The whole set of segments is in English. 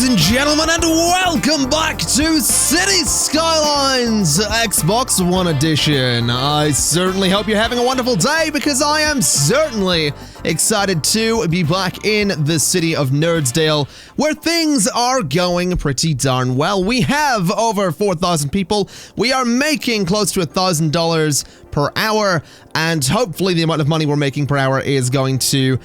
and gentlemen, and welcome back to City Skylines Xbox One Edition. I certainly hope you're having a wonderful day, because I am certainly excited to be back in the city of Nerdsdale, where things are going pretty darn well. We have over 4,000 people. We are making close to $1,000 per hour, and hopefully the amount of money we're making per hour is going to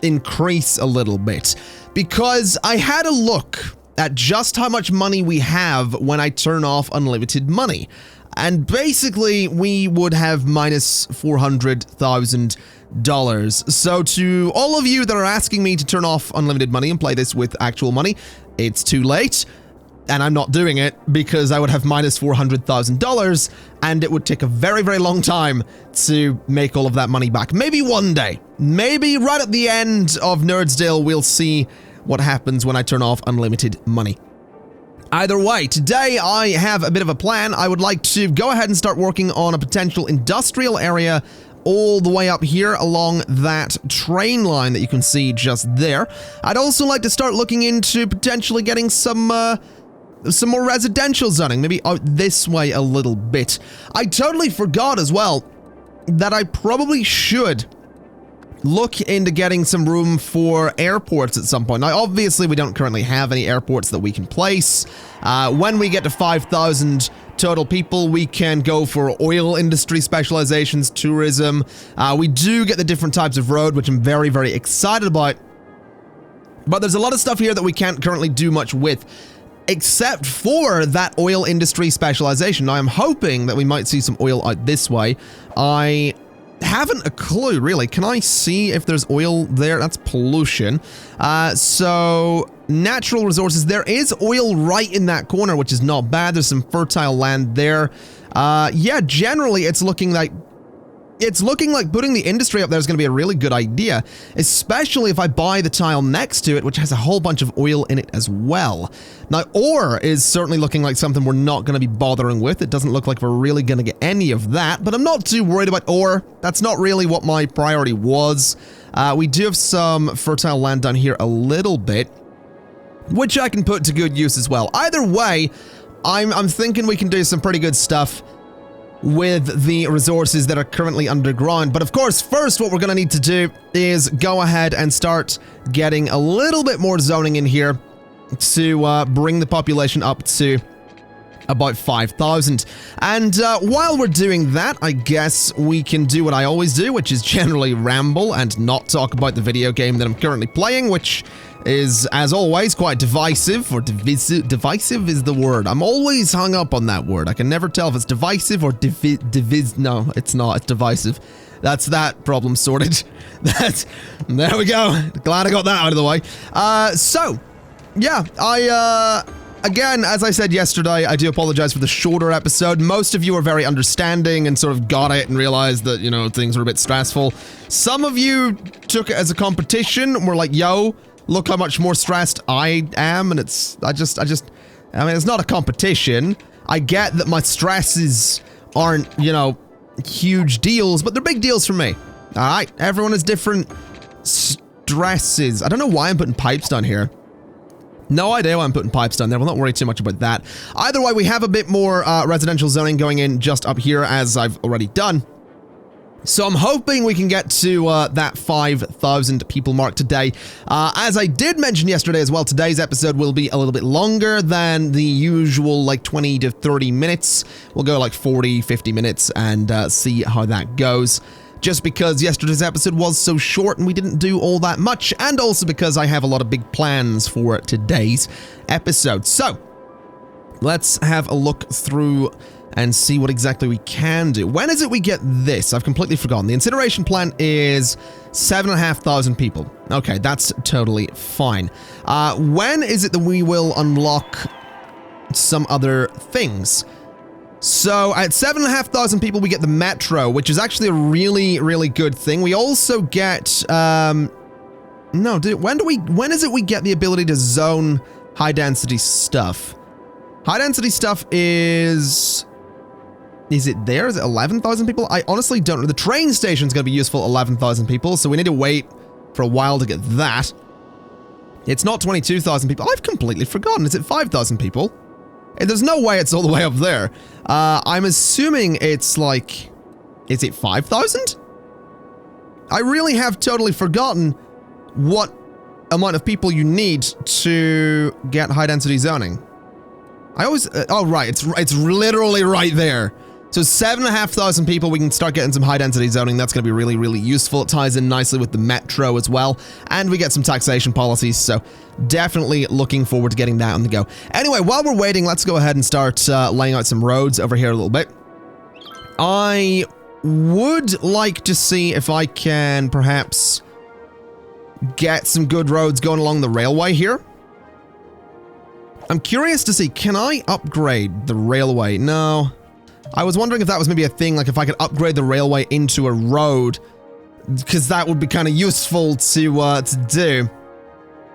increase a little bit, because I had a look at just how much money we have when I turn off unlimited money, and basically we would have minus $400,000. So to all of you that are asking me to turn off unlimited money and play this with actual money, it's too late. And I'm not doing it because I would have minus $400,000, and it would take a very, very long time to make all of that money back. Maybe one day. Maybe right at the end of Nerdsdale, we'll see what happens when I turn off unlimited money. Either way, today I have a bit of a plan. I would like to go ahead and start working on a potential industrial area all the way up here along that train line that you can see just there. I'd also like to start looking into potentially getting some more residential zoning, maybe out this way a little bit. I totally forgot as well that I probably should look into getting some room for airports at some point. Now, obviously, we don't currently have any airports that we can place. When we get to 5,000 total people, we can go for oil industry specializations, tourism. We do get the different types of road, which I'm very, very excited about. But there's a lot of stuff here that we can't currently do much with, except for that oil industry specialization. Now, I'm hoping that we might see some oil out this way. I haven't a clue, really. Can I see if there's oil there? That's pollution. So, natural resources. There is oil right in that corner, which is not bad. There's some fertile land there. Yeah, generally, it's looking like putting the industry up there is going to be a really good idea, especially if I buy the tile next to it, which has a whole bunch of oil in it as well. Now, ore is certainly looking like something we're not going to be bothering with. It doesn't look like we're really going to get any of that, but I'm not too worried about ore. That's not really what my priority was. We do have some fertile land down here a little bit, which I can put to good use as well. Either way, I'm thinking we can do some pretty good stuff with the resources that are currently underground. But of course, first what we're going to need to do is go ahead and start getting a little bit more zoning in here to bring the population up to about 5,000. And while we're doing that, I guess we can do what I always do, which is generally ramble and not talk about the video game that I'm currently playing, which is, as always, quite divisive, or divisive is the word. I'm always hung up on that word. I can never tell if it's divisive or no, it's not, it's divisive. That's that problem sorted. There we go. Glad I got that out of the way. So, yeah, again, as I said yesterday, I do apologize for the shorter episode. Most of you are very understanding and sort of got it and realized that, you know, things were a bit stressful. Some of you took it as a competition and were like, yo, look how much more stressed I am, and I mean, it's not a competition. I get that my stresses aren't, you know, huge deals, but they're big deals for me. Alright, everyone has different stresses. I don't know why I'm putting pipes down here. No idea why I'm putting pipes down there. We'll not worry too much about that. Either way, we have a bit more residential zoning going in just up here, as I've already done. So I'm hoping we can get to that 5,000 people mark today. As I did mention yesterday as well, today's episode will be a little bit longer than the usual, like 20 to 30 minutes. We'll go like 40, 50 minutes and see how that goes. Just because yesterday's episode was so short and we didn't do all that much, and also because I have a lot of big plans for today's episode. So, let's have a look through and see what exactly we can do. When is it we get this? I've completely forgotten. The incineration plant is 7,500 people. Okay, that's totally fine. When is it that we will unlock some other things? So at 7,500 people, we get the metro, which is actually a really, really good thing. We also get, when is it we get the ability to zone high density stuff? High density stuff is it there? Is it 11,000 people? I honestly don't know. The train station's going to be useful 11,000 people, so we need to wait for a while to get that. It's not 22,000 people. I've completely forgotten. Is it 5,000 people? There's no way it's all the way up there. I'm assuming it's like... Is it 5,000? I really have totally forgotten what amount of people you need to get high density zoning. I always... oh, right. It's literally right there. So 7,500 people, we can start getting some high density zoning. That's going to be really, really useful. It ties in nicely with the metro as well. And we get some taxation policies. So definitely looking forward to getting that on the go. Anyway, while we're waiting, let's go ahead and start laying out some roads over here a little bit. I would like to see if I can perhaps get some good roads going along the railway here. I'm curious to see, can I upgrade the railway? No. I was wondering if that was maybe a thing, like if I could upgrade the railway into a road, because that would be kind of useful to do.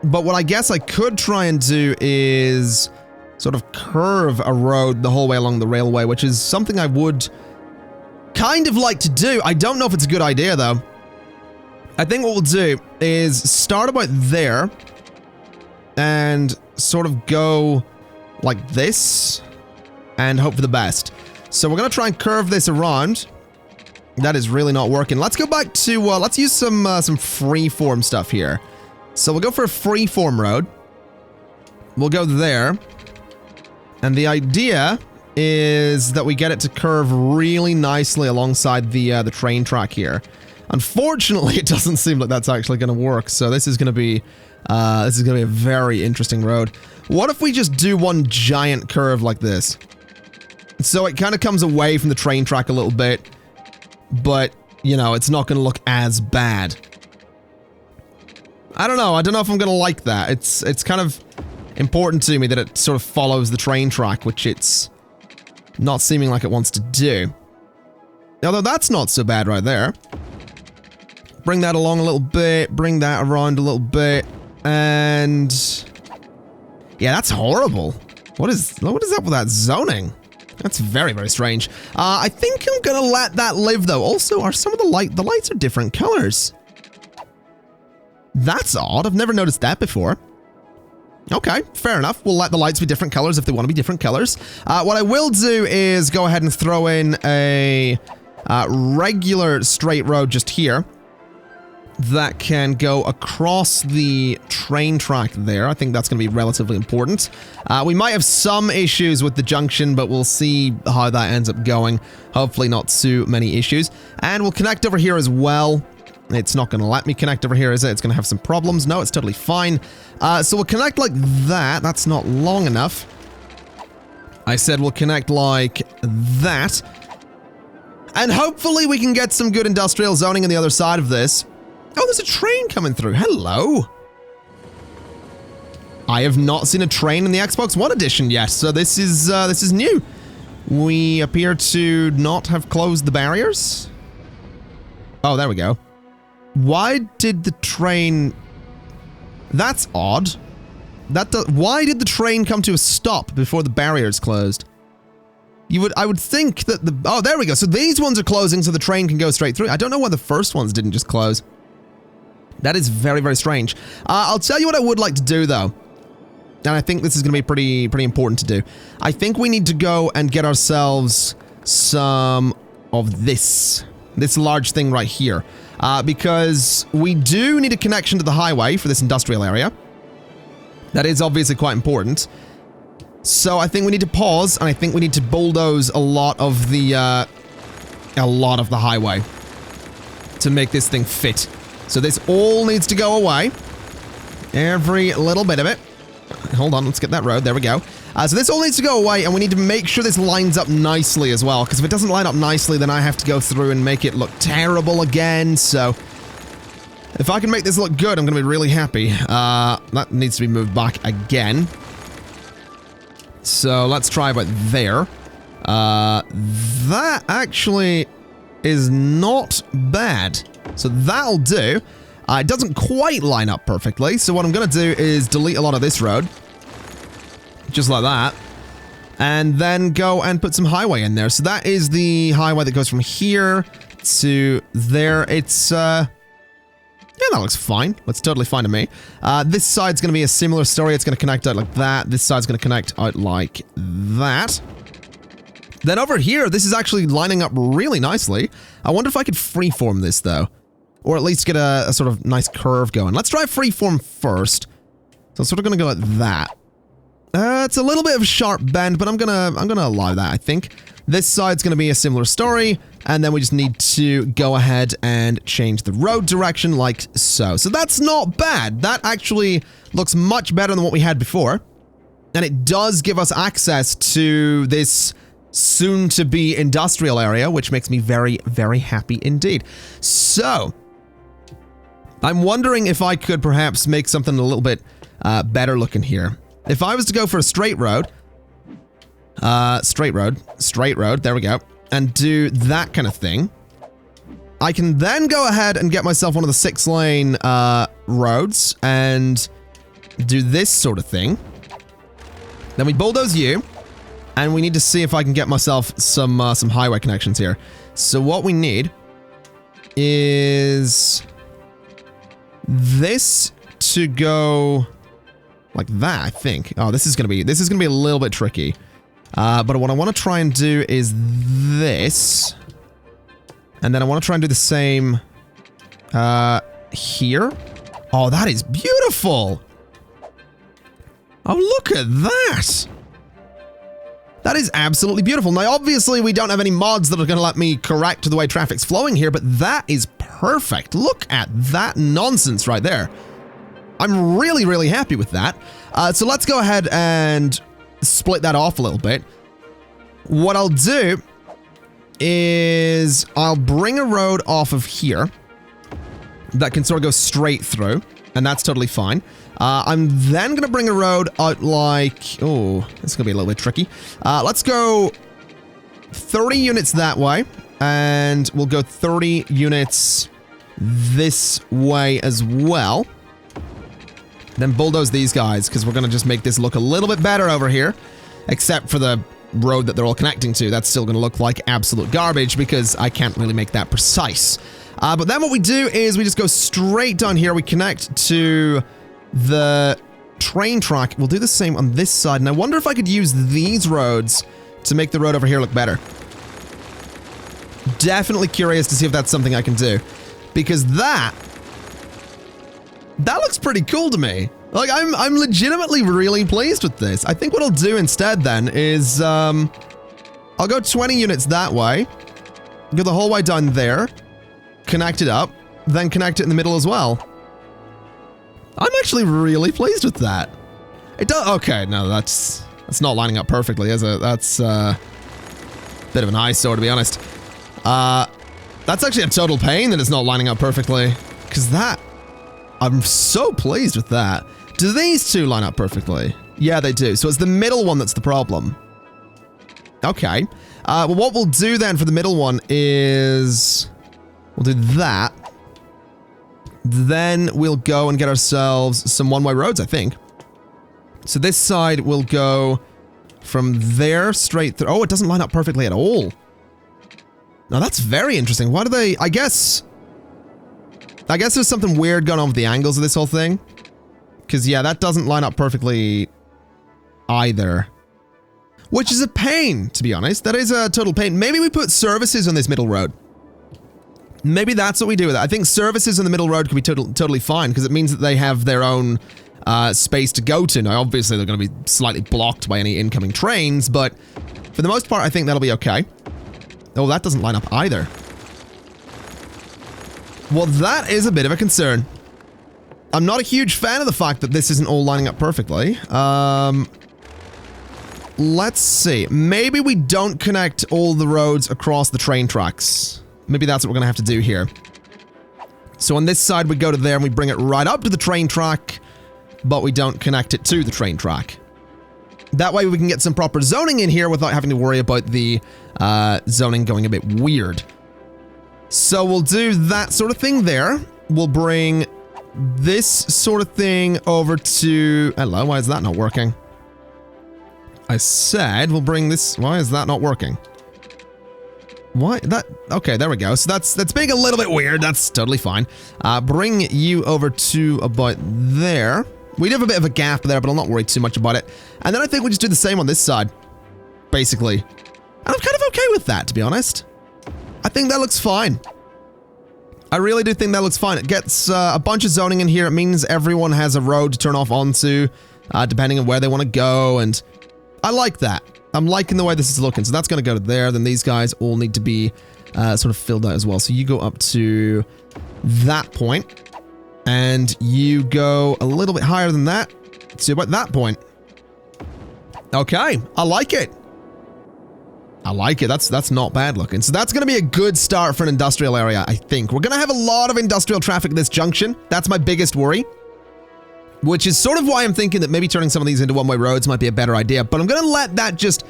But what I guess I could try and do is sort of curve a road the whole way along the railway, which is something I would kind of like to do. I don't know if it's a good idea, though. I think what we'll do is start about there and sort of go like this and hope for the best. So we're going to try and curve this around. That is really not working. Let's go back to, let's use some freeform stuff here. So we'll go for a freeform road. We'll go there. And the idea is that we get it to curve really nicely alongside the train track here. Unfortunately, it doesn't seem like that's actually going to work. So this is going to be a very interesting road. What if we just do one giant curve like this? So it kind of comes away from the train track a little bit, but, you know, it's not going to look as bad. I don't know if I'm going to like that. It's kind of important to me that it sort of follows the train track, which it's not seeming like it wants to do. Although that's not so bad right there. Bring that along a little bit, bring that around a little bit, and... yeah, that's horrible. What is up with that zoning? That's very, very strange. I think I'm gonna let that live, though. Also, are some of the lights are different colors? That's odd. I've never noticed that before. Okay, fair enough. We'll let the lights be different colors if they want to be different colors. What I will do is go ahead and throw in a regular straight road just here that can go across the train track there. I think that's going to be relatively important. We might have some issues with the junction, but we'll see how that ends up going. Hopefully not too many issues. And we'll connect over here as well. It's not going to let me connect over here, is it? It's going to have some problems. No, it's totally fine. So we'll connect like that. That's not long enough. I said we'll connect like that. And hopefully we can get some good industrial zoning on the other side of this. Oh, there's a train coming through. Hello. I have not seen a train in the Xbox One edition yet, so this is new. We appear to not have closed the barriers. Oh, there we go. Why did the train... That's odd. Why did the train come to a stop before the barriers closed? I would think that the... Oh, there we go. So these ones are closing so the train can go straight through. I don't know why the first ones didn't just close. That is very, very strange. I'll tell you what I would like to do, though. And I think this is going to be pretty important to do. I think we need to go and get ourselves some of this large thing right here. Because we do need a connection to the highway for this industrial area. That is obviously quite important. So I think we need to pause, and I think we need to bulldoze a lot of the highway to make this thing fit. So this all needs to go away. Every little bit of it. Hold on, let's get that road. There we go. So this all needs to go away, and we need to make sure this lines up nicely as well, because if it doesn't line up nicely, then I have to go through and make it look terrible again, so... if I can make this look good, I'm going to be really happy. That needs to be moved back again. So let's try about there. That actually is not bad. So that'll do. It doesn't quite line up perfectly, so what I'm going to do is delete a lot of this road. Just like that. And then go and put some highway in there. So that is the highway that goes from here to there. It's, yeah, that looks fine. Looks totally fine to me. This side's going to be a similar story. It's going to connect out like that. This side's going to connect out like that. Then over here, this is actually lining up really nicely. I wonder if I could freeform this, though. Or at least get a sort of nice curve going. Let's try freeform first. So I'm sort of going to go like that. It's a little bit of a sharp bend, but I'm gonna allow that, I think. This side's going to be a similar story, and then we just need to go ahead and change the road direction like so. So that's not bad. That actually looks much better than what we had before. And it does give us access to this soon-to-be industrial area, which makes me very, very happy indeed. So, I'm wondering if I could perhaps make something a little bit better looking here. If I was to go for a straight road, there we go, and do that kind of thing, I can then go ahead and get myself one of the 6-lane roads and do this sort of thing. Then we bulldoze you, and we need to see if I can get myself some highway connections here. So what we need is this to go like that, I think. Oh, this is gonna be a little bit tricky. But what I want to try and do is this, and then I want to try and do the same here. Oh, that is beautiful. Oh, look at that. That is absolutely beautiful. Now, obviously, we don't have any mods that are going to let me correct the way traffic's flowing here, but that is perfect. Look at that nonsense right there. I'm really, really happy with that. So let's go ahead and split that off a little bit. What I'll do is I'll bring a road off of here that can sort of go straight through, and that's totally fine. I'm then going to bring a road out like... Oh, this is going to be a little bit tricky. Let's go 30 units that way, and we'll go 30 units this way as well. Then bulldoze these guys, because we're going to just make this look a little bit better over here. Except for the road that they're all connecting to. That's still going to look like absolute garbage, because I can't really make that precise. But then what we do is we just go straight down here. We connect to the train track. We'll do the same on this side. And I wonder if I could use these roads to make the road over here look better. Definitely curious to see if that's something I can do. Because that looks pretty cool to me. Like, I'm legitimately really pleased with this. I think what I'll do instead then is, I'll go 20 units that way, go the whole way down there, connect it up, then connect it in the middle as well. I'm actually really pleased with that. It does, okay, no, that's not lining up perfectly, is it? That's, a bit of an eyesore, to be honest. That's actually a total pain that it's not lining up perfectly, because I'm so pleased with that. Do these two line up perfectly? Yeah, they do. So it's the middle one that's the problem. Okay. Well, what we'll do then for the middle one is we'll do that. Then we'll go and get ourselves some one-way roads, I think. So this side will go from there straight through. Oh, it doesn't line up perfectly at all. Now, that's very interesting. Why do they... I guess there's something weird going on with the angles of this whole thing. Because, yeah, that doesn't line up perfectly either. Which is a pain, to be honest. That is a total pain. Maybe we put services on this middle road. Maybe that's what we do with it. I think services on the middle road could be totally fine, because it means that they have their own space to go to. Now, obviously, they're going to be slightly blocked by any incoming trains, but for the most part, I think that'll be okay. Oh, that doesn't line up either. Well, that is a bit of a concern. I'm not a huge fan of the fact that this isn't all lining up perfectly. Let's see. Maybe we don't connect all the roads across the train tracks. Maybe that's what we're going to have to do here. So on this side, we go to there and we bring it right up to the train track, but we don't connect it to the train track. That way we can get some proper zoning in here without having to worry about the zoning going a bit weird. So we'll do that sort of thing there. We'll bring this sort of thing over to... Hello, why is that not working? I said we'll bring this... Why is that not working? Why? That... Okay, there we go. So that's being a little bit weird. That's totally fine. Bring you over to about there. We do have a bit of a gap there, but I'll not worry too much about it. And then I think we just do the same on this side, basically. And I'm kind of okay with that, to be honest. I think that looks fine. I really do think that looks fine. It gets a bunch of zoning in here. It means everyone has a road to turn off onto, depending on where they want to go, and I like that. I'm liking the way this is looking. So that's going to go to there. Then these guys all need to be sort of filled out as well. So you go up to that point, and you go a little bit higher than that. So about that point. Okay, I like it. I like it. That's not bad looking. So that's going to be a good start for an industrial area, I think. We're going to have a lot of industrial traffic at this junction. That's my biggest worry. Which is sort of why I'm thinking that maybe turning some of these into one-way roads might be a better idea. But I'm going to let that just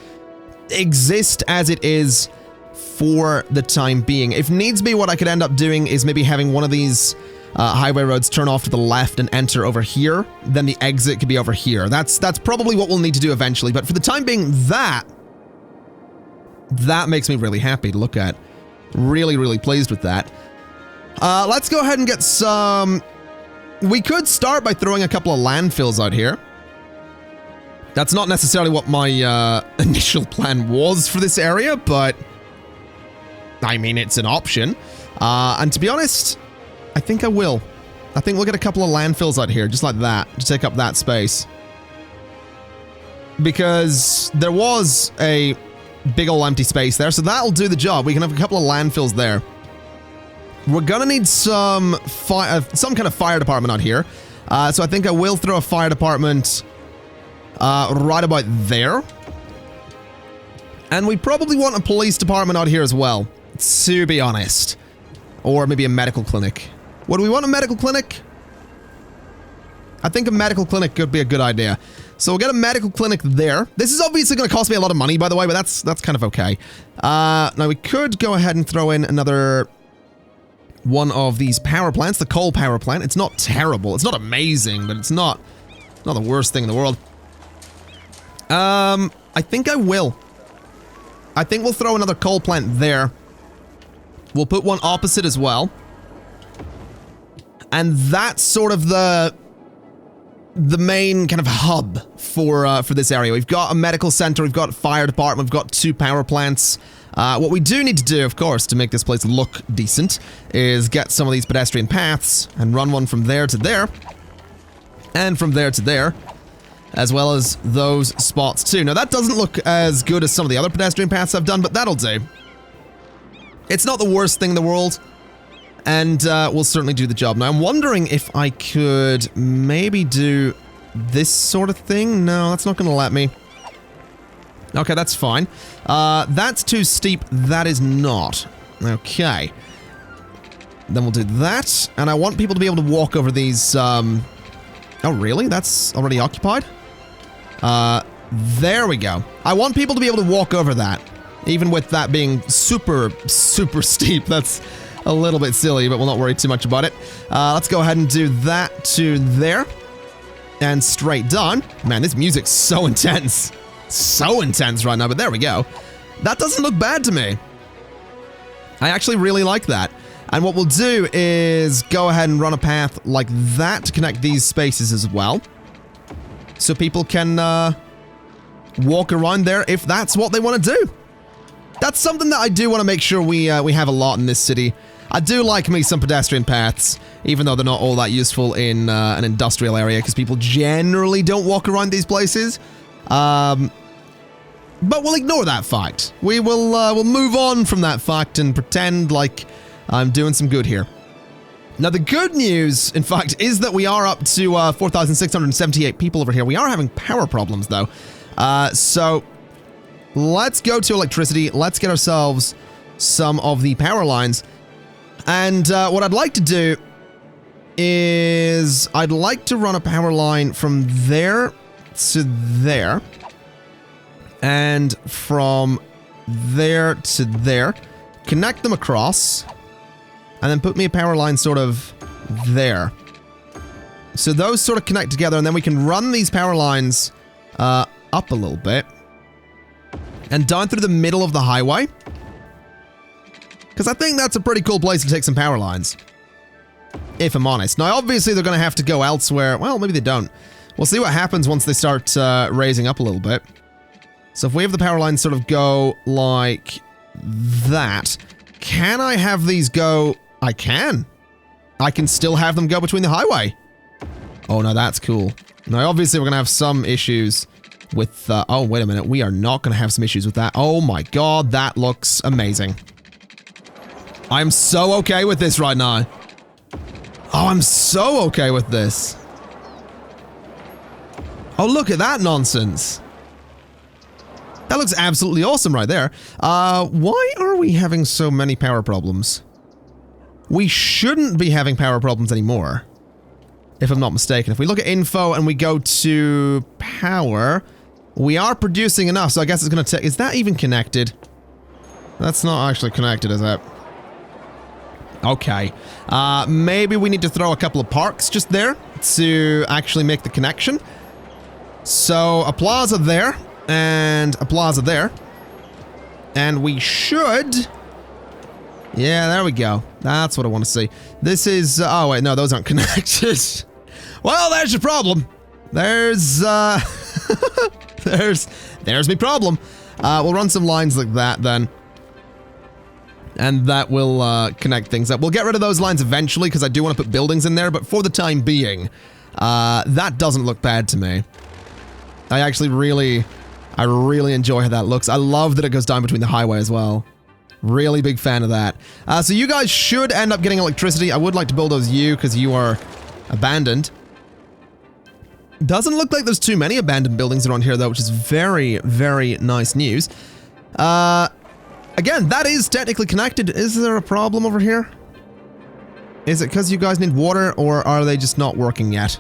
exist as it is for the time being. If needs be, what I could end up doing is maybe having one of these highway roads turn off to the left and enter over here. Then the exit could be over here. That's probably what we'll need to do eventually. But for the time being, that makes me really happy to look at. Really, really pleased with that. Let's go ahead and get some... We could start by throwing a couple of landfills out here. That's not necessarily what my initial plan was for this area, but... I mean, it's an option. And to be honest, I think I will. I think we'll get a couple of landfills out here, just like that, to take up that space. Because there was a big old empty space there, so that'll do the job. We can have a couple of landfills there. We're gonna need some kind of fire department out here. So I think I will throw a fire department right about there. And we probably want a police department out here as well, to be honest. Or maybe a medical clinic. What do we want, a medical clinic? I think a medical clinic could be a good idea. So we'll get a medical clinic there. This is obviously going to cost me a lot of money, by the way, but that's kind of okay. Now we could go ahead and throw in another one of these power plants, the coal power plant. It's not terrible. It's not amazing, but it's not the worst thing in the world. I think I will. I think we'll throw another coal plant there. We'll put one opposite as well. And that's sort of the main kind of hub for this area. We've got a medical center, we've got a fire department, we've got 2 power plants. What we do need to do, of course, to make this place look decent, is get some of these pedestrian paths and run one from there to there. And from there to there. As well as those spots too. Now that doesn't look as good as some of the other pedestrian paths I've done, but that'll do. It's not the worst thing in the world. And we'll certainly do the job. Now I'm wondering if I could maybe do this sort of thing. No, that's not going to let me. Okay, that's fine. That's too steep. That is not. Okay. Then we'll do that. And I want people to be able to walk over these... Oh, really? That's already occupied? There we go. I want people to be able to walk over that. Even with that being super, super steep. That's a little bit silly, but we'll not worry too much about it. Let's go ahead and do that to there. And straight down. Man, this music's so intense. So intense right now, but there we go. That doesn't look bad to me. I actually really like that. And what we'll do is go ahead and run a path like that to connect these spaces as well. So people can walk around there if that's what they want to do. That's something that I do want to make sure we have a lot in this city. I do like me some pedestrian paths, even though they're not all that useful in an industrial area, because people generally don't walk around these places. But we'll ignore that fact. We'll move on from that fact and pretend like I'm doing some good here. Now, the good news, in fact, is that we are up to 4,678 people over here. We are having power problems, though. So let's go to electricity. Let's get ourselves some of the power lines. And what I'd like to do is I'd like to run a power line from there to there. And from there to there. Connect them across. And then put me a power line sort of there. So those sort of connect together, and then we can run these power lines up a little bit. And down through the middle of the highway. Because I think that's a pretty cool place to take some power lines. If I'm honest. Now, obviously, they're going to have to go elsewhere. Well, maybe they don't. We'll see what happens once they start raising up a little bit. So if we have the power lines sort of go like that, can I have these go? I can. I can still have them go between the highway. Oh, no, that's cool. Now, obviously, we're going to have some issues with... oh, wait a minute. We are not going to have some issues with that. Oh, my God. That looks amazing. I'm so okay with this right now. Oh, I'm so okay with this. Oh, look at that nonsense. That looks absolutely awesome right there. Why are we having so many power problems? We shouldn't be having power problems anymore, if I'm not mistaken. If we look at info and we go to power, we are producing enough, so I guess it's going to take... Is that even connected? That's not actually connected, is it? Okay. Maybe we need to throw a couple of parks just there to actually make the connection. So, a plaza there, and a plaza there. And we should... Yeah, there we go. That's what I want to see. This is... oh, wait, no, those aren't connected. Well, there's your problem. There's me problem. We'll run some lines like that, then. And that will connect things up. We'll get rid of those lines eventually, because I do want to put buildings in there, but for the time being, that doesn't look bad to me. I really enjoy how that looks. I love that it goes down between the highway as well. Really big fan of that. So you guys should end up getting electricity. I would like to bulldoze you, because you are abandoned. Doesn't look like there's too many abandoned buildings around here, though, which is very, very nice news. Again, that is technically connected. Is there a problem over here? Is it because you guys need water, or are they just not working yet?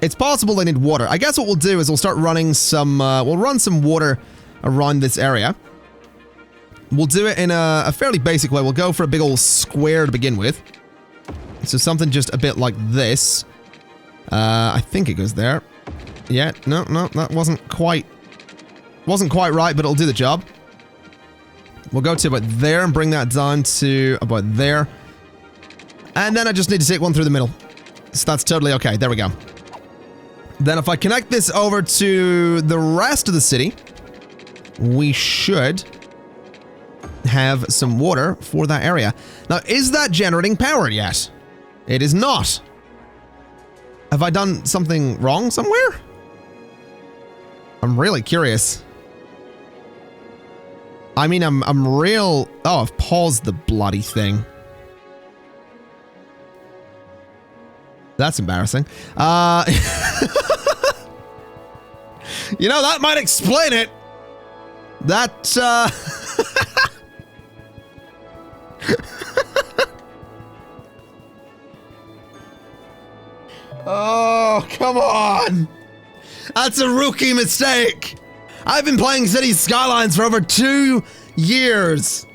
It's possible they need water. I guess what we'll do is we'll start running some, we'll run some water around this area. We'll do it in a fairly basic way. We'll go for a big old square to begin with. So something just a bit like this. I think it goes there. Yeah, no, that wasn't quite right, but it'll do the job. We'll go to about there and bring that down to about there. And then I just need to take one through the middle. So that's totally okay. There we go. Then if I connect this over to the rest of the city, we should have some water for that area. Now, is that generating power yet? It is not. Have I done something wrong somewhere? I'm really curious. I mean, I'm real... Oh, I've paused the bloody thing. That's embarrassing. You know, that might explain it. That, Oh, come on! That's a rookie mistake! I've been playing Cities Skylines for over 2 years.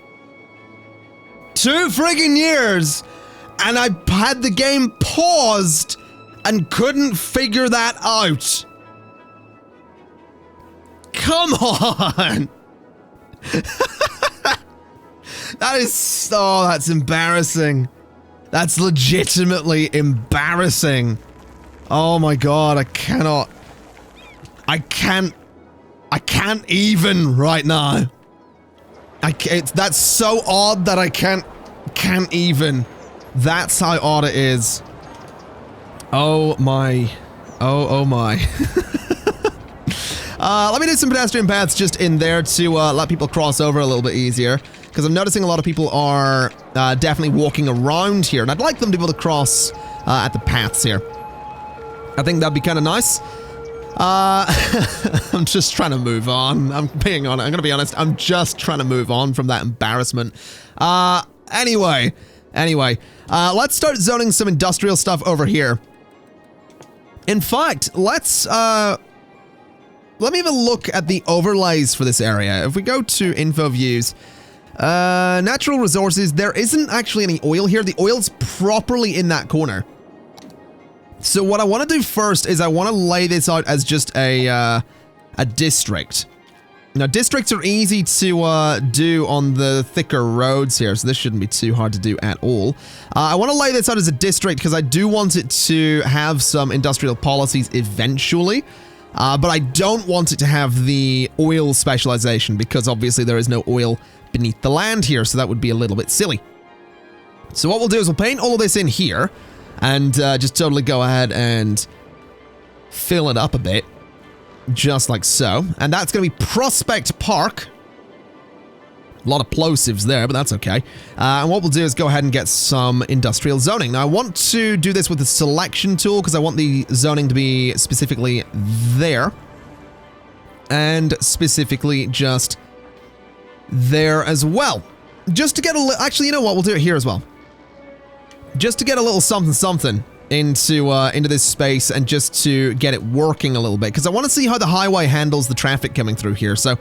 2 friggin' years! And I had the game paused and couldn't figure that out. Come on! That is... Oh, that's embarrassing. That's legitimately embarrassing. Oh my god, I can't even right now. That's so odd that I can't even. That's how odd it is. Oh my. Oh my. Let me do some pedestrian paths just in there to let people cross over a little bit easier. Because I'm noticing a lot of people are definitely walking around here. And I'd like them to be able to cross at the paths here. I think that'd be kind of nice. I'm just trying to move on. I'm gonna be honest. I'm just trying to move on from that embarrassment. Anyway, let's start zoning some industrial stuff over here. In fact, let me have a look at the overlays for this area. If we go to info views, natural resources, there isn't actually any oil here. The oil's properly in that corner. So what I want to do first is I want to lay this out as just a district. Now, districts are easy to do on the thicker roads here, so this shouldn't be too hard to do at all. I want to lay this out as a district because I do want it to have some industrial policies eventually, but I don't want it to have the oil specialization because obviously there is no oil beneath the land here, so that would be a little bit silly. So what we'll do is we'll paint all of this in here and just totally go ahead and fill it up a bit. Just like so. And that's going to be Prospect Park. A lot of plosives there, but that's okay. And what we'll do is go ahead and get some industrial zoning. Now, I want to do this with the selection tool because I want the zoning to be specifically there. And specifically just there as well. Just to get a little... Actually, you know what? We'll do it here as well. Just to get a little something into this space and just to get it working a little bit because I want to see how the highway handles the traffic coming through here. So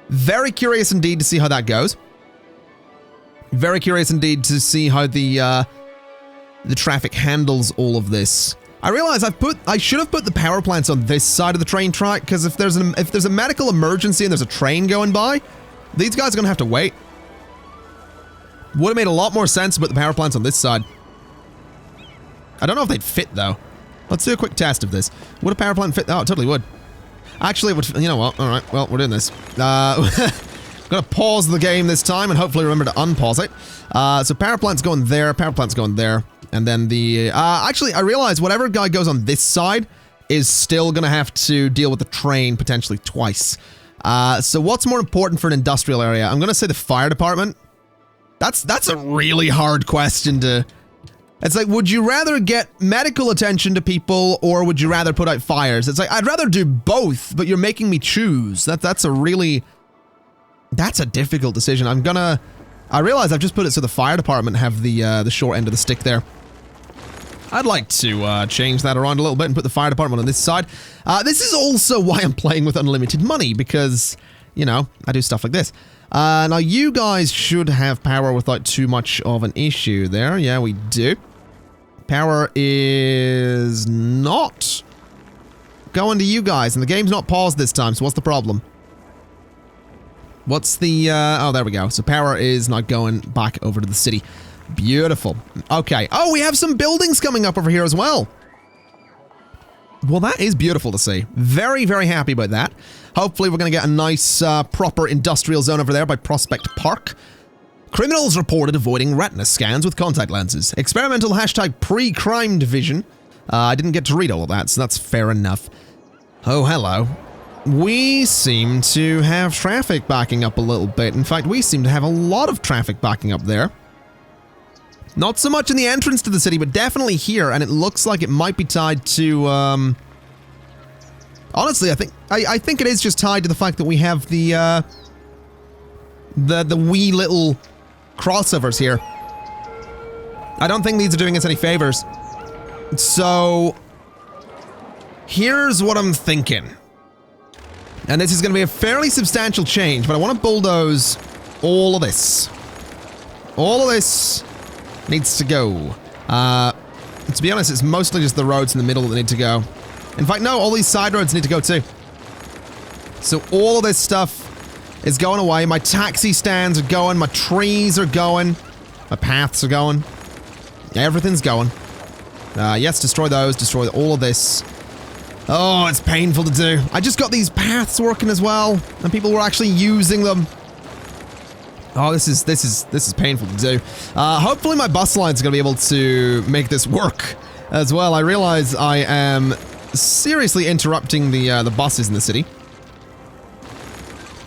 very curious indeed to see how that goes. Very curious indeed to see how the traffic handles all of this. I realize I should have put the power plants on this side of the train track because if there's a medical emergency and there's a train going by, these guys are going to have to wait. Would have made a lot more sense to put the power plants on this side. I don't know if they'd fit, though. Let's do a quick test of this. Would a power plant fit? Oh, it totally would. Actually, it would... You know what? All right. Well, we're doing this. I'm going to pause the game this time and hopefully remember to unpause it. So power plant's going there. Power plant's going there. And then the... actually, I realize whatever guy goes on this side is still going to have to deal with the train potentially twice. So what's more important for an industrial area? I'm going to say the fire department. That's a really hard question to... It's like, would you rather get medical attention to people or would you rather put out fires? It's like, I'd rather do both, but you're making me choose. That's a difficult decision. I realize I've just put it so the fire department have the short end of the stick there. I'd like to change that around a little bit and put the fire department on this side. This is also why I'm playing with unlimited money because, you know, I do stuff like this. Now you guys should have power without too much of an issue there. Yeah, we do. Power is not going to you guys, and the game's not paused this time, so what's the problem? What's the, oh, there we go. So power is not going back over to the city. Beautiful. Okay. Oh, we have some buildings coming up over here as well. Well, that is beautiful to see. Very, very happy about that. Hopefully, we're going to get a nice, proper industrial zone over there by Prospect Park. Criminals reported avoiding retina scans with contact lenses. Experimental hashtag pre-crime division. I didn't get to read all of that, so that's fair enough. Oh, hello. We seem to have traffic backing up a little bit. In fact, we seem to have a lot of traffic backing up there. Not so much in the entrance to the city, but definitely here, and it looks like it might be tied to, honestly, I think it is just tied to the fact that we have the wee little crossovers here. I don't think these are doing us any favors. So, here's what I'm thinking. And this is going to be a fairly substantial change, but I want to bulldoze all of this. All of this needs to go. To be honest, it's mostly just the roads in the middle that need to go. In fact, no, all these side roads need to go too. So all of this stuff is going away. My taxi stands are going. My trees are going. My paths are going. Everything's going. Yes, destroy those. Destroy all of this. Oh, it's painful to do. I just got these paths working as well, and people were actually using them. Oh, this is painful to do. Hopefully my bus line's gonna be able to make this work as well. I realize I am seriously interrupting the buses in the city,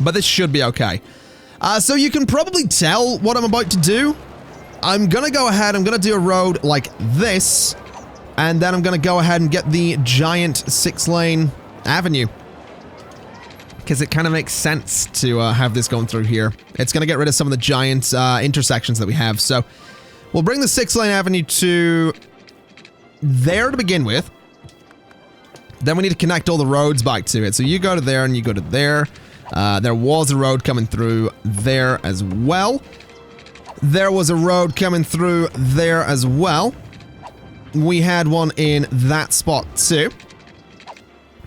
but this should be okay. So you can probably tell what I'm about to do. I'm gonna go ahead, I'm gonna do a road like this, and then I'm gonna go ahead and get the giant 6-lane avenue. Because it kind of makes sense to have this going through here. It's going to get rid of some of the giant intersections that we have. So we'll bring the 6-lane avenue to there to begin with. Then we need to connect all the roads back to it. So you go to there and you go to there. There was a road coming through there as well. There was a road coming through there as well. We had one in that spot too.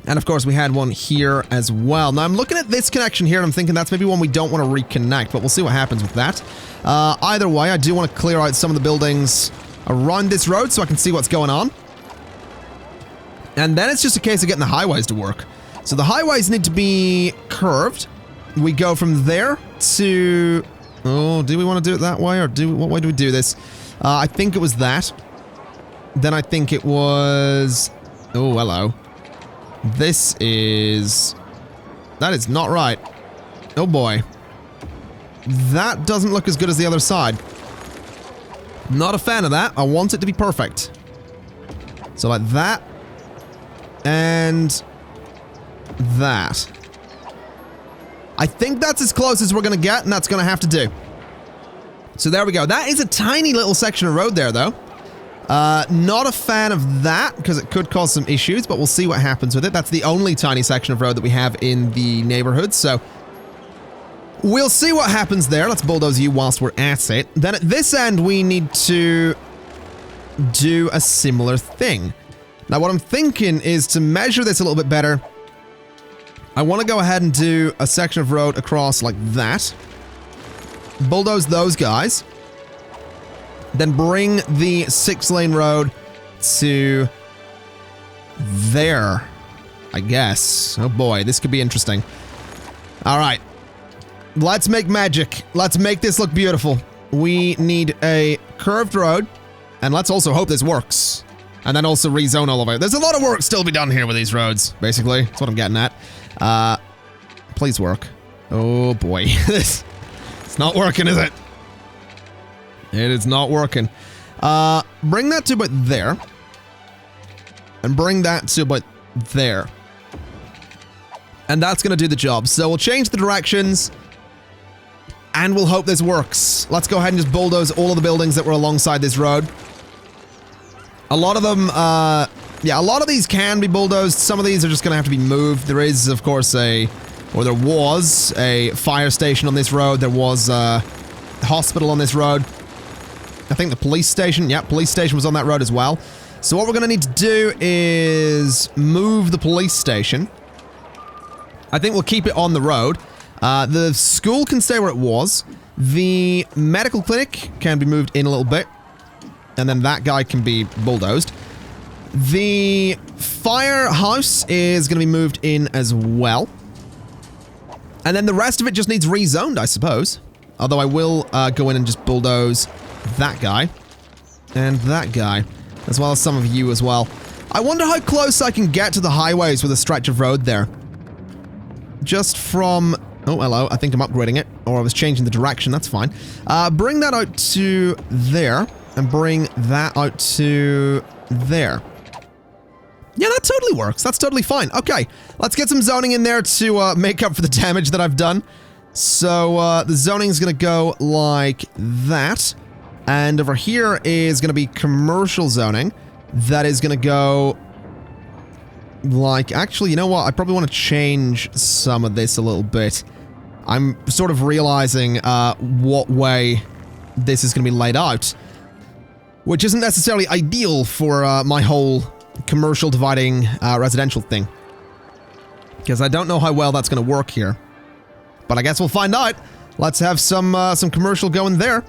And of course, we had one here as well. Now, I'm looking at this connection here, and I'm thinking that's maybe one we don't want to reconnect, but we'll see what happens with that. Either way, I do want to clear out some of the buildings around this road so I can see what's going on. And then it's just a case of getting the highways to work. So the highways need to be curved. We go from there to... Oh, do we want to do it that way, or what way do we do this? I think it was that. Then I think it was... Oh, hello. This is... That is not right. Oh boy. That doesn't look as good as the other side. Not a fan of that. I want it to be perfect. So like that. And... that. I think that's as close as we're going to get, and that's going to have to do. So there we go. That is a tiny little section of road there, though. Not a fan of that, because it could cause some issues, but we'll see what happens with it. That's the only tiny section of road that we have in the neighborhood, so we'll see what happens there. Let's bulldoze you whilst we're at it. Then at this end, we need to do a similar thing. Now, what I'm thinking is to measure this a little bit better. I want to go ahead and do a section of road across like that. Bulldoze those guys. Then bring the 6-lane road to there, I guess. Oh boy, this could be interesting. All right. Let's make magic. Let's make this look beautiful. We need a curved road, and let's also hope this works. And then also rezone all of it. There's a lot of work still to be done here with these roads, basically. That's what I'm getting at. Please work. Oh boy. It's not working, is it? It is not working. Bring that to about there. And bring that to about there. And that's going to do the job. So we'll change the directions. And we'll hope this works. Let's go ahead and just bulldoze all of the buildings that were alongside this road. A lot of them, yeah, a lot of these can be bulldozed. Some of these are just going to have to be moved. There is, of course, there was a fire station on this road. There was a hospital on this road. I think the police station, yeah, police station was on that road as well. So what we're going to need to do is move the police station. I think we'll keep it on the road. The school can stay where it was. The medical clinic can be moved in a little bit. And then that guy can be bulldozed. The firehouse is going to be moved in as well. And then the rest of it just needs rezoned, I suppose. Although I will go in and just bulldoze that guy. And that guy. As well as some of you as well. I wonder how close I can get to the highways with a stretch of road there. Just from... Oh, hello. I think I'm upgrading it. Or I was changing the direction. That's fine. Bring that out to there. And bring that out to there. Yeah, that totally works. That's totally fine. Okay, let's get some zoning in there to make up for the damage that I've done. So the zoning is going to go like that. And over here is going to be commercial zoning. That is going to go like... Actually, you know what? I probably want to change some of this a little bit. I'm sort of realizing what way this is going to be laid out. Which isn't necessarily ideal for my whole commercial dividing residential thing. Because I don't know how well that's going to work here. But I guess we'll find out. Let's have some commercial going there.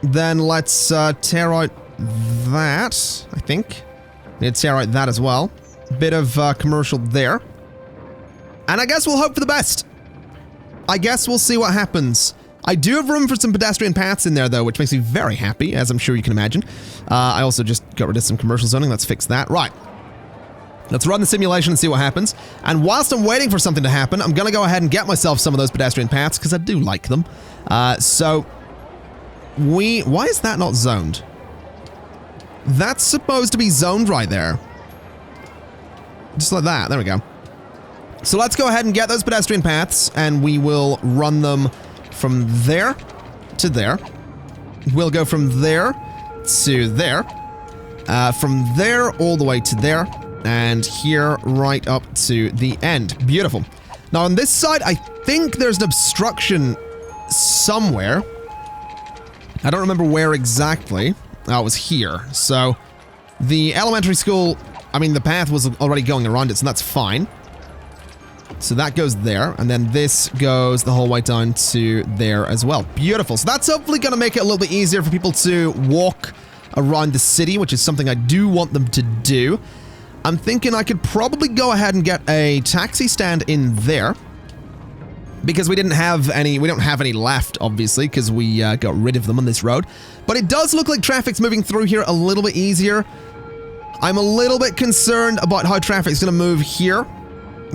Then let's tear out that, I think. Need to tear out that as well. Bit of commercial there. And I guess we'll hope for the best. I guess we'll see what happens. I do have room for some pedestrian paths in there, though, which makes me very happy, as I'm sure you can imagine. I also just got rid of some commercial zoning. Let's fix that. Right. Let's run the simulation and see what happens. And whilst I'm waiting for something to happen, I'm going to go ahead and get myself some of those pedestrian paths, because I do like them. Why is that not zoned? That's supposed to be zoned right there. Just like that. There we go. So let's go ahead and get those pedestrian paths, and we will run them from there to there. We'll go from there to there. From there all the way to there. And here right up to the end. Beautiful. Now on this side, I think there's an obstruction somewhere. I don't remember where exactly. Oh, it was here. So the elementary school I mean, the path was already going around it, so that's fine. So that goes there, and then this goes the whole way down to there as well. Beautiful. So that's hopefully going to make it a little bit easier for people to walk around the city, which is something I do want them to do. I'm thinking I could probably go ahead and get a taxi stand in there, because we don't have any left, obviously, because we got rid of them on this road. But it does look like traffic's moving through here a little bit easier. I'm a little bit concerned about how traffic's going to move here,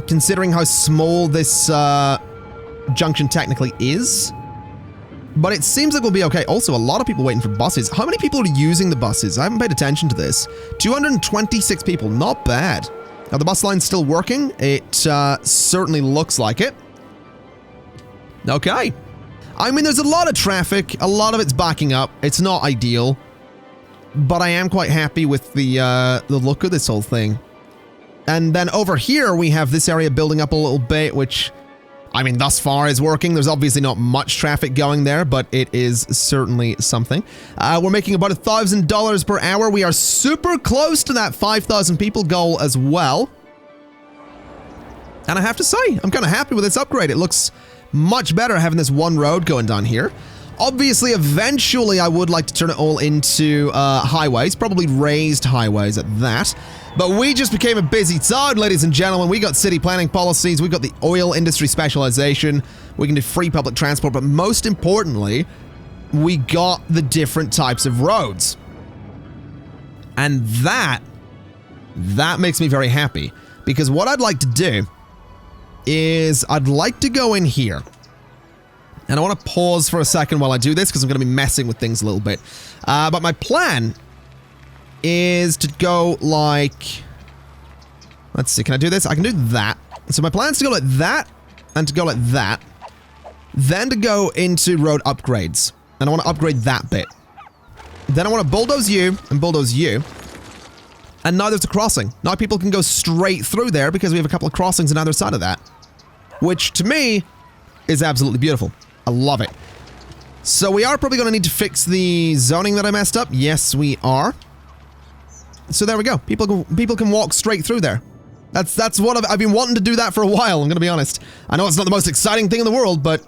considering how small this junction technically is. But it seems like we'll be okay. Also, a lot of people waiting for buses. How many people are using the buses? I haven't paid attention to this. 226 people. Not bad. Are the bus lines still working? It certainly looks like it. Okay. I mean, there's a lot of traffic. A lot of it's backing up. It's not ideal. But I am quite happy with the look of this whole thing. And then over here, we have this area building up a little bit, which, I mean, thus far is working. There's obviously not much traffic going there, but it is certainly something. We're making about $1,000 per hour. We are super close to that 5,000 people goal as well. And I have to say, I'm kind of happy with this upgrade. It looks much better having this one road going down here. Obviously, eventually, I would like to turn it all into highways, probably raised highways at that. But we just became a busy town, ladies and gentlemen. We got city planning policies, we got the oil industry specialization, we can do free public transport, but most importantly, we got the different types of roads. And that makes me very happy, because what I'd like to do is I'd like to go in here. And I want to pause for a second while I do this, because I'm going to be messing with things a little bit. But my plan is to go like... Let's see, can I do this? I can do that. So my plan is to go like that, and to go like that. Then to go into road upgrades. And I want to upgrade that bit. Then I want to bulldoze you, and bulldoze you. And now there's a crossing. Now people can go straight through there, because we have a couple of crossings on either side of that. Which, to me, is absolutely beautiful. I love it. So we are probably going to need to fix the zoning that I messed up. Yes, we are. So there we go. People can walk straight through there. That's what I've been wanting to do that for a while, I'm going to be honest. I know it's not the most exciting thing in the world, but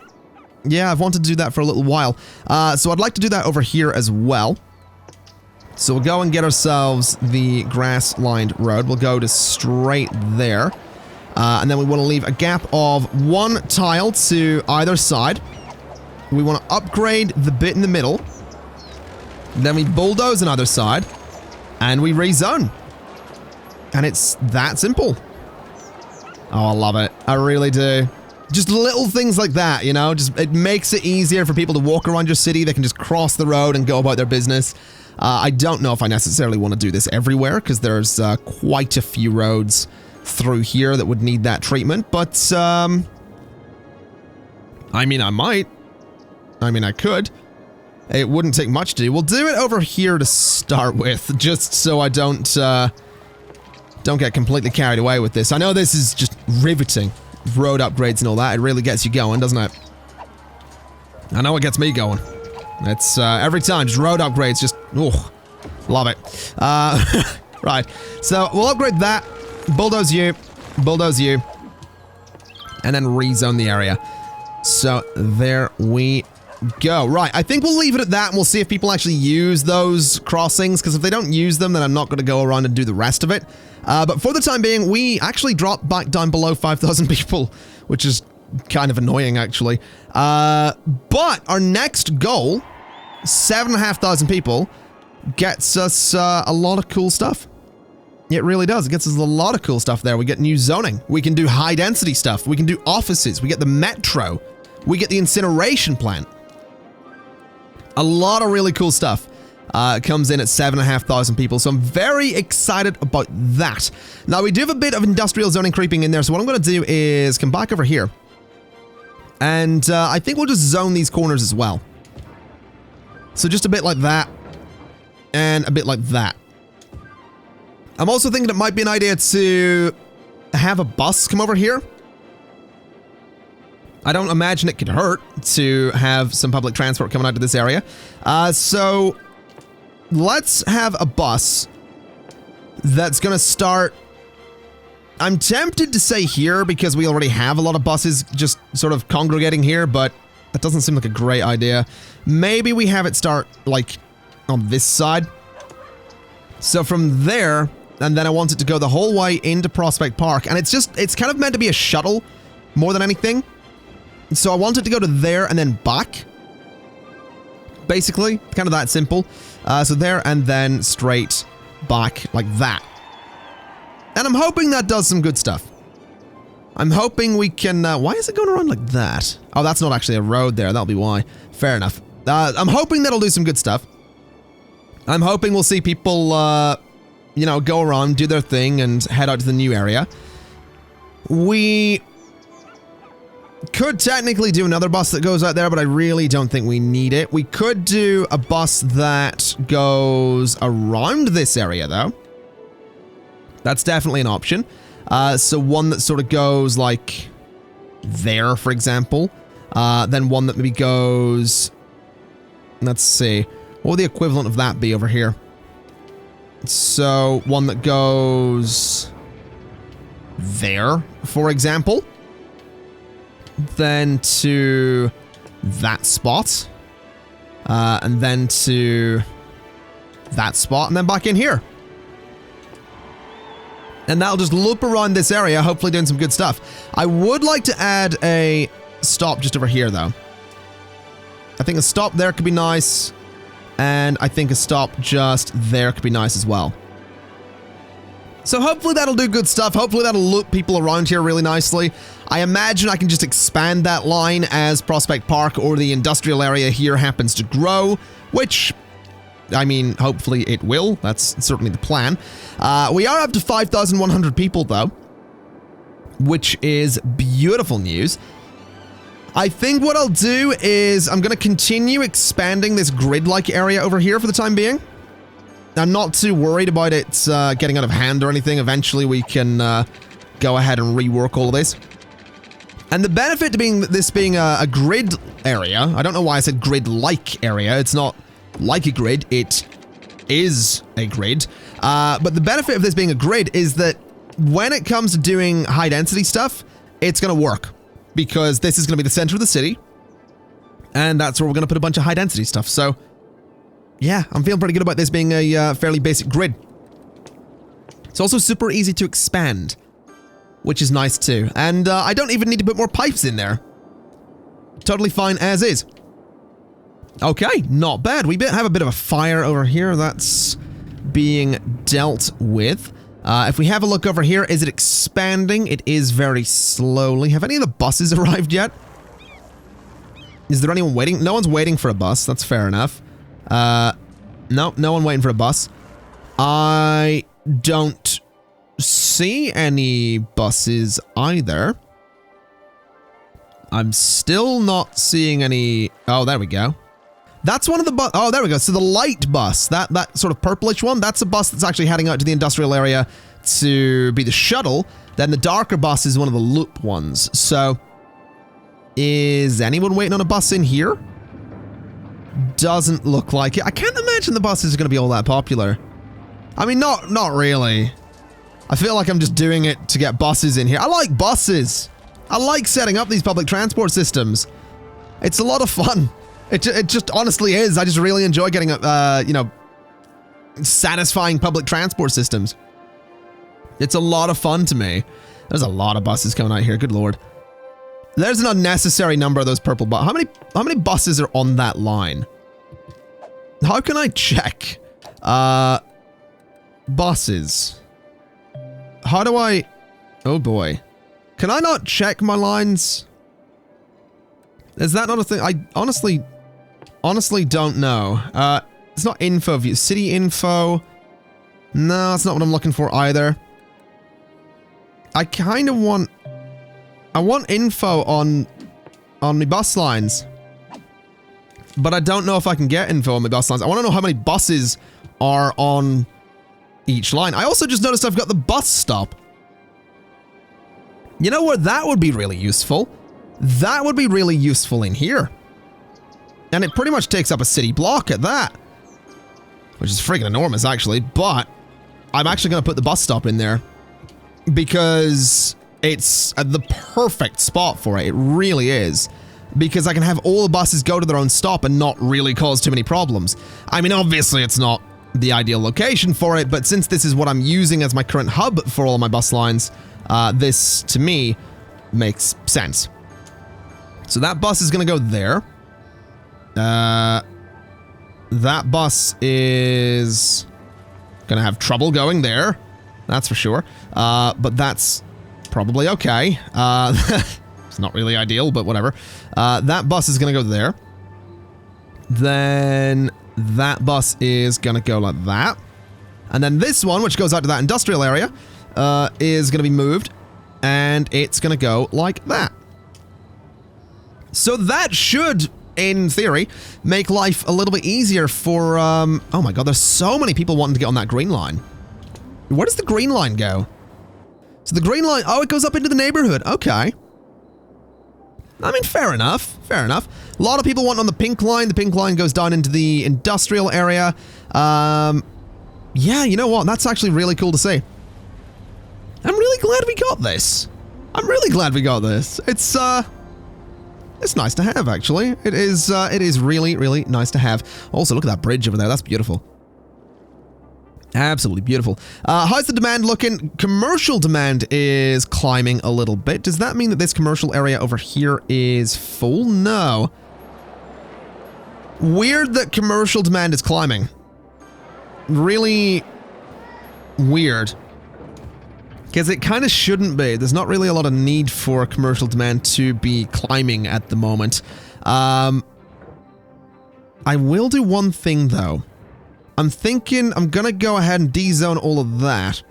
yeah, I've wanted to do that for a little while. So I'd like to do that over here as well. So we'll go and get ourselves the grass-lined road. We'll go to straight there. And then we want to leave a gap of 1 tile to either side. We want to upgrade the bit in the middle. Then we bulldoze another side. And we rezone. And it's that simple. Oh, I love it. I really do. Just little things like that, you know? Just it makes it easier for people to walk around your city. They can just cross the road and go about their business. I don't know if I necessarily want to do this everywhere, because there's quite a few roads through here that would need that treatment, but I mean, I might. I mean, I could. It wouldn't take much to do. We'll do it over here to start with, just so I don't get completely carried away with this. I know this is just riveting, road upgrades and all that. It really gets you going, doesn't it? I know it gets me going. It's every time, just road upgrades, just, oh, love it. Right, so we'll upgrade that. Bulldoze you, and then rezone the area. So there we go. Right, I think we'll leave it at that, and we'll see if people actually use those crossings, because if they don't use them, then I'm not going to go around and do the rest of it. But for the time being, we actually dropped back down below 5,000 people, which is kind of annoying, actually. But our next goal, 7,500 people, gets us a lot of cool stuff. It really does. It gets us a lot of cool stuff there. We get new zoning. We can do high density stuff. We can do offices. We get the metro. We get the incineration plant. A lot of really cool stuff comes in at 7,500 people. So I'm very excited about that. Now we do have a bit of industrial zoning creeping in there. So what I'm going to do is come back over here. And I think we'll just zone these corners as well. So just a bit like that. And a bit like that. I'm also thinking it might be an idea to have a bus come over here. I don't imagine it could hurt to have some public transport coming out of this area. So let's have a bus that's going to start... I'm tempted to say here because we already have a lot of buses just sort of congregating here, but that doesn't seem like a great idea. Maybe we have it start, like, on this side. So from there, and then I want it to go the whole way into Prospect Park, and it's kind of meant to be a shuttle more than anything. So I want it to go to there and then back. Basically, kind of that simple. So there and then straight back like that. And I'm hoping that does some good stuff. I'm hoping we can... why is it going around like that? Oh, that's not actually a road there. That'll be why. Fair enough. I'm hoping that'll do some good stuff. I'm hoping we'll see people, you know, go around, do their thing, and head out to the new area. We could technically do another bus that goes out there, but I really don't think we need it. We could do a bus that goes around this area, though. That's definitely an option. So one that sort of goes like there, for example. Then one that maybe goes... Let's see. What would the equivalent of that be over here? So one that goes there, for example. Then to that spot. And then to that spot, and then back in here. And that'll just loop around this area, hopefully doing some good stuff. I would like to add a stop just over here, though. I think a stop there could be nice. And I think a stop just there could be nice as well. So hopefully that'll do good stuff. Hopefully that'll loop people around here really nicely. I imagine I can just expand that line as Prospect Park or the industrial area here happens to grow, which... I mean, hopefully it will. That's certainly the plan. We are up to 5,100 people, though, which is beautiful news. I think what I'll do is I'm going to continue expanding this grid-like area over here for the time being. I'm not too worried about it getting out of hand or anything. Eventually, we can go ahead and rework all of this. And the benefit to this being a grid area, I don't know why I said grid-like area. It's not like a grid, it is a grid. But the benefit of this being a grid is that when it comes to doing high density stuff, it's going to work because this is going to be the center of the city. And that's where we're going to put a bunch of high density stuff. So yeah, I'm feeling pretty good about this being a fairly basic grid. It's also super easy to expand, which is nice too. And I don't even need to put more pipes in there. Totally fine as is. Okay, not bad. We have a bit of a fire over here that's being dealt with. If we have a look over here, is it expanding? It is very slowly. Have any of the buses arrived yet? Is there anyone waiting? No one's waiting for a bus. That's fair enough. No one waiting for a bus. I don't see any buses either. I'm still not seeing any... Oh, there we go. That's one of the oh, there we go. So the light bus, that sort of purplish one, that's a bus that's actually heading out to the industrial area to be the shuttle. Then the darker bus is one of the loop ones. So is anyone waiting on a bus in here? Doesn't look like it. I can't imagine the buses are going to be all that popular. I mean, not really. I feel like I'm just doing it to get buses in here. I like buses. I like setting up these public transport systems. It's a lot of fun. It just honestly is. I just really enjoy getting, you know, satisfying public transport systems. It's a lot of fun to me. There's a lot of buses coming out here. Good lord. There's an unnecessary number of those purple buses. How many buses are on that line? How can I check? Buses. How do I... Oh boy. Can I not check my lines? Is that not a thing? I honestly don't know. It's not info view. City info. No, that's not what I'm looking for either. I kind of want... I want info on the bus lines. But I don't know if I can get info on the bus lines. I want to know how many buses are on each line. I also just noticed I've got the bus stop. You know where that would be really useful? That would be really useful in here. And it pretty much takes up a city block at that. Which is freaking enormous, actually, but I'm actually going to put the bus stop in there because it's the perfect spot for it. It really is. Because I can have all the buses go to their own stop and not really cause too many problems. I mean, obviously it's not the ideal location for it, but since this is what I'm using as my current hub for all of my bus lines, this, to me, makes sense. So that bus is going to go there. That bus is going to have trouble going there. That's for sure. But that's probably okay. It's not really ideal, but whatever. That bus is going to go there. Then that bus is going to go like that. And then this one, which goes out to that industrial area, is going to be moved. And it's going to go like that. So that should, in theory, make life a little bit easier for... oh my god, there's so many people wanting to get on that green line. Where does the green line go? So the green line... Oh, it goes up into the neighborhood. Okay. I mean, fair enough. Fair enough. A lot of people want on the pink line. The pink line goes down into the industrial area. Yeah, you know what? That's actually really cool to see. I'm really glad we got this. I'm really glad we got this. It's nice to have, actually. It is really, really nice to have. Also, look at that bridge over there. That's beautiful. Absolutely beautiful. How's the demand looking? Commercial demand is climbing a little bit. Does that mean that this commercial area over here is full? No. Weird that commercial demand is climbing. Really weird. Because it kind of shouldn't be. There's not really a lot of need for commercial demand to be climbing at the moment. I will do one thing, though. I'm thinking I'm going to go ahead and de-zone all of that.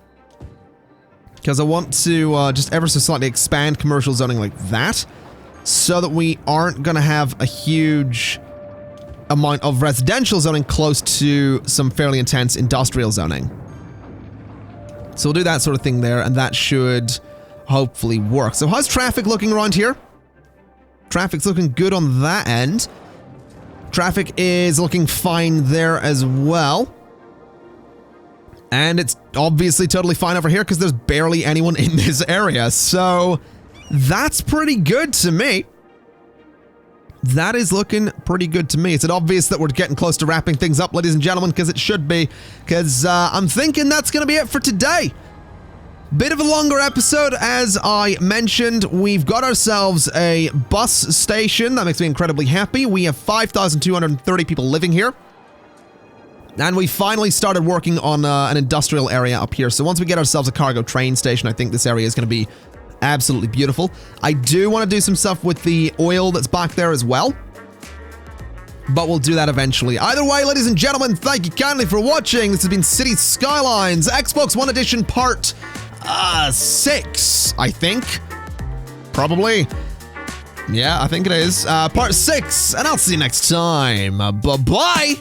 Because I want to just ever so slightly expand commercial zoning like that. So that we aren't going to have a huge amount of residential zoning close to some fairly intense industrial zoning. So we'll do that sort of thing there, and that should hopefully work. So how's traffic looking around here? Traffic's looking good on that end. Traffic is looking fine there as well. And it's obviously totally fine over here because there's barely anyone in this area. So that's pretty good to me. That is looking pretty good to me. It's obvious that we're getting close to wrapping things up, ladies and gentlemen, because it should be. Because I'm thinking that's going to be it for today. Bit of a longer episode, as I mentioned. We've got ourselves a bus station. That makes me incredibly happy. We have 5,230 people living here. And we finally started working on an industrial area up here. So once we get ourselves a cargo train station, I think this area is going to be absolutely beautiful. I do want to do some stuff with the oil that's back there as well. But we'll do that eventually. Either way, ladies and gentlemen, thank you kindly for watching. This has been City Skylines, Xbox One Edition Part 6, I think. Probably. Yeah, I think it is. Part 6, and I'll see you next time. Bye-bye.